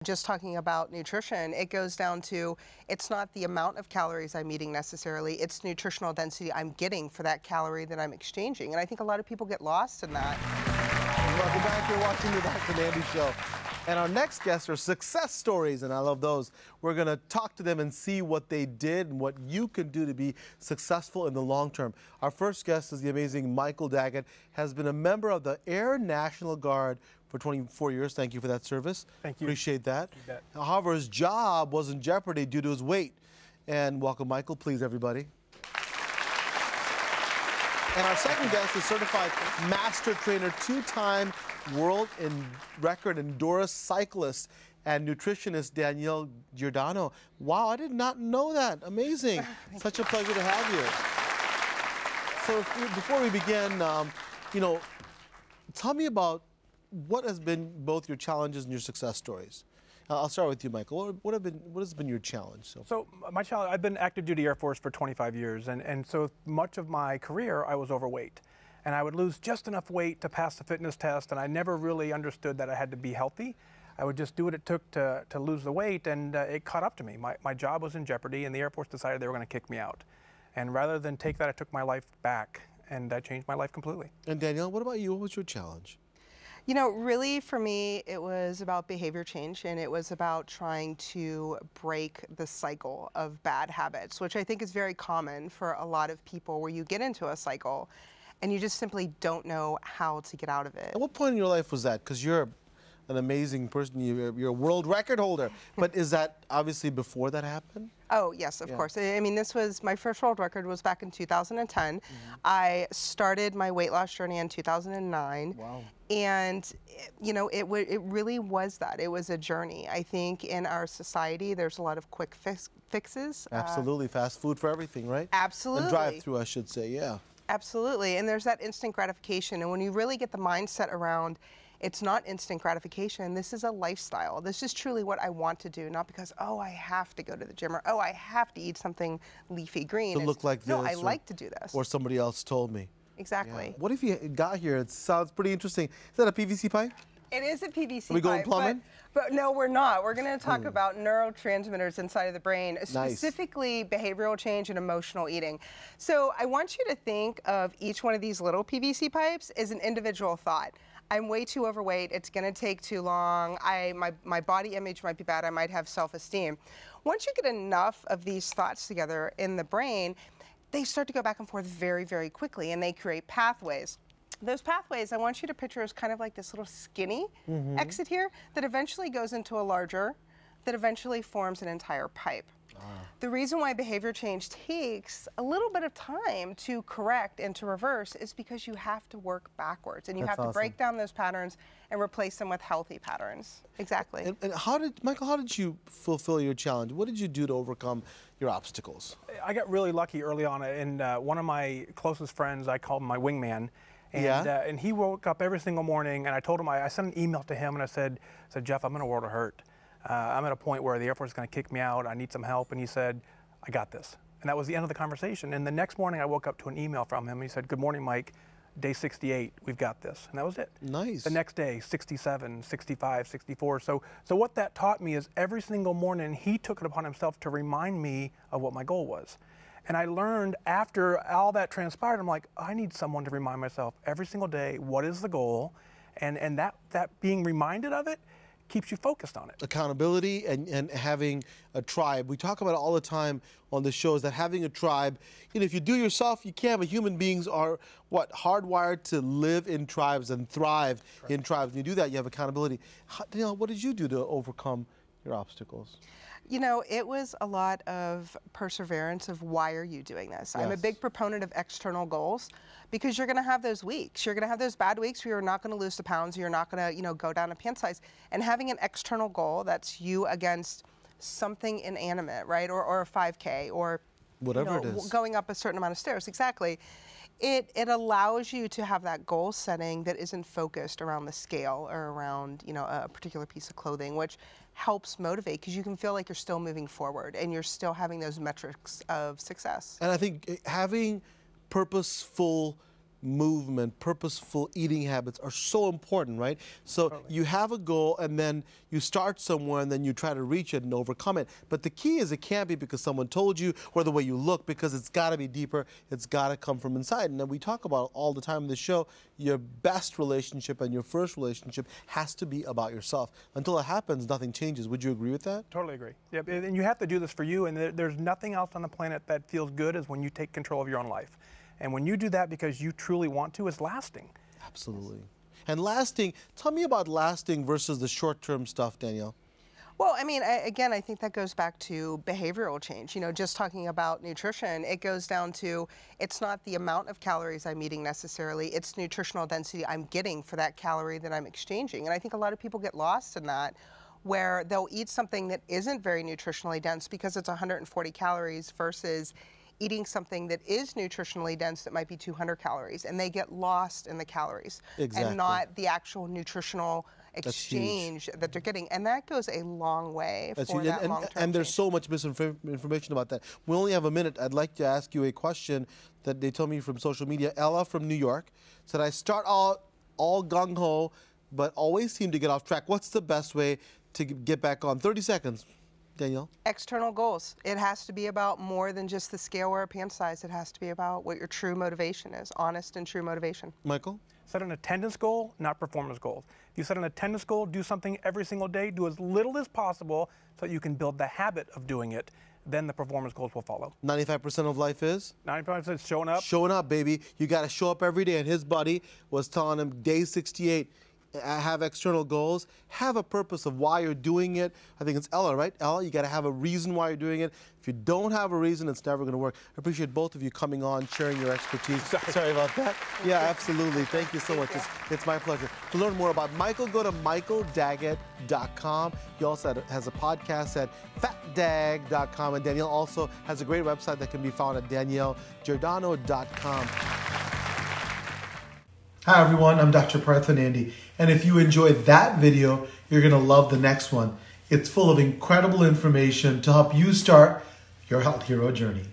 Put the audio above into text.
Just talking about nutrition, it goes down to, it's not the amount of calories I'm eating necessarily, it's nutritional density I'm getting for that calorie that I'm exchanging. And I think a lot of people get lost in that. Welcome back. You're watching the Partha Nandi Show. And our next guests are success stories, and I love those. We're going to talk to them and see what they did and what you can do to be successful in the long term. Our first guest is the amazing Michael Dagett, has been a member of the Air National Guard for 24 years. Thank you for that service. Thank you. Appreciate that. You bet. However, his job was in jeopardy due to his weight. And welcome, Michael, please, everybody. And our second guest is certified master trainer, two-time world record endurance cyclist and nutritionist Danielle Giordano. Wow, I did not know that. Amazing. Such a pleasure to have you. So before we begin, you know, tell me about what has been both your challenges and your success stories. I'll start with you, Michael. What has been your challenge? So my challenge, I've been active duty Air Force for 25 years, and so much of my career I was overweight. And I would lose just enough weight to pass the fitness test, and I never really understood that I had to be healthy. I would just do what it took to lose the weight, and it caught up to me. My job was in jeopardy, and the Air Force decided they were going to kick me out. And rather than take that, I took my life back, and I changed my life completely. And Danielle, what about you? What was your challenge? You know, really for me, it was about behavior change, and it was about trying to break the cycle of bad habits, which I think is very common for a lot of people, where you get into a cycle and you just simply don't know how to get out of it. At what point in your life was that? Because you're an amazing person, you're a world record holder, but is that obviously before that happened? Oh, yes, of course. I mean, this was, my first world record was back in 2010. I started my weight loss journey in 2009. Wow. And, you know, it really was that. It was a journey. I think in our society, there's a lot of quick fixes. Absolutely. Fast food for everything, right? Absolutely. A drive-through, I should say, yeah. Absolutely. And there's that instant gratification. And when you really get the mindset around, it's not instant gratification. This is a lifestyle. This is truly what I want to do, not because, oh, I have to go to the gym, or, oh, I have to eat something leafy green. To look like this. No, I like to do this. Or somebody else told me. Exactly. Yeah. What if you got here? It sounds pretty interesting. Is that a PVC pipe? It is a PVC pipe. Are we going plumbing? But no, we're not. We're going to talk about neurotransmitters inside of the brain, specifically behavioral change and emotional eating. So I want you to think of each one of these little PVC pipes as an individual thought. I'm way too overweight, it's gonna take too long, my body image might be bad, I might have self-esteem. Once you get enough of these thoughts together in the brain, they start to go back and forth very, very quickly, and they create pathways. Those pathways, I want you to picture as kind of like this little skinny exit here that eventually goes into a larger, that eventually forms an entire pipe. The reason why behavior change takes a little bit of time to correct and to reverse is because you have to work backwards, and you have to break down those patterns and replace them with healthy patterns. Exactly. And how did, Michael, how did you fulfill your challenge? What did you do to overcome your obstacles? I got really lucky early on, and one of my closest friends, I called him my wingman. And he woke up every single morning, and I told him, I sent an email to him, and I said, Jeff, I'm in a world of hurt. I'm at a point where the Air Force is going to kick me out. I need some help. And he said, I got this. And that was the end of the conversation. And the next morning, I woke up to an email from him. He said, good morning, Mike. Day 68, we've got this. And that was it. Nice. The next day, 67, 65, 64. So what that taught me is every single morning, he took it upon himself to remind me of what my goal was. And I learned after all that transpired, I'm like, I need someone to remind myself every single day, what is the goal? And that being reminded of it keeps you focused on it. Accountability and having a tribe. We talk about it all the time on the shows, that having a tribe, you know, if you do yourself, you can, but human beings are, what, hardwired to live in tribes and thrive in tribes. When you do that, you have accountability. Danielle, what did you do to overcome your obstacles? You know, it was a lot of perseverance of why are you doing this? I'm a big proponent of external goals, because you're going to have those weeks. You're going to have those bad weeks where you're not going to lose the pounds, you're not going to, you know, go down a pant size. And having an external goal that's you against something inanimate, right? Or a 5K, or whatever it is, going up a certain amount of stairs. Exactly. It allows you to have that goal setting that isn't focused around the scale or around, you know, a particular piece of clothing, which helps motivate, because you can feel like you're still moving forward and you're still having those metrics of success. And I think having purposeful movement, purposeful eating habits are so important, right? So totally. You have a goal and then you start somewhere and then you try to reach it and overcome it. But the key is it can't be because someone told you or the way you look, because it's got to be deeper. It's got to come from inside. And then we talk about all the time in the show, your best relationship and your first relationship has to be about yourself. Until it happens, nothing changes. Would you agree with that? Totally agree. Yep. And you have to do this for you. And there's nothing else on the planet that feels good as when you take control of your own life. And when you do that because you truly want to, it's lasting. Absolutely. And lasting, tell me about lasting versus the short-term stuff, Danielle. Well, I mean, again, I think that goes back to behavioral change. You know, just talking about nutrition, it goes down to, it's not the amount of calories I'm eating necessarily, it's nutritional density I'm getting for that calorie that I'm exchanging. And I think a lot of people get lost in that, where they'll eat something that isn't very nutritionally dense because it's 140 calories versus eating something that is nutritionally dense that might be 200 calories, and they get lost in the calories and not the actual nutritional exchange that they're getting, and that goes a long way for that long-term and there's so much misinformation about that. We only have a minute. I'd like to ask you a question that they told me from social media. Ella from New York said, I start out all gung-ho, but always seem to get off track. What's the best way to get back on? 30 seconds. Danielle? External goals. It has to be about more than just the scale or a pant size. It has to be about what your true motivation is, honest and true motivation. Michael? Set an attendance goal, not performance goals. If you set an attendance goal, do something every single day, do as little as possible so that you can build the habit of doing it. Then the performance goals will follow. 95% of life is? 95% is showing up. Showing up, baby. You got to show up every day. And his buddy was telling him, day 68, have external goals, have a purpose of why you're doing it. I think it's Ella, right? Ella, you got to have a reason why you're doing it. If you don't have a reason, it's never going to work. I appreciate both of you coming on, sharing your expertise. Sorry about that. Yeah, absolutely. Thank you so much. It's my pleasure. To learn more about Michael, go to michaeldagett.com. He also has a podcast at fatdag.com. And Danielle also has a great website that can be found at daniellegiordano.com. Hi everyone, I'm Dr. Partha Nandi, and if you enjoyed that video, you're going to love the next one. It's full of incredible information to help you start your health hero journey.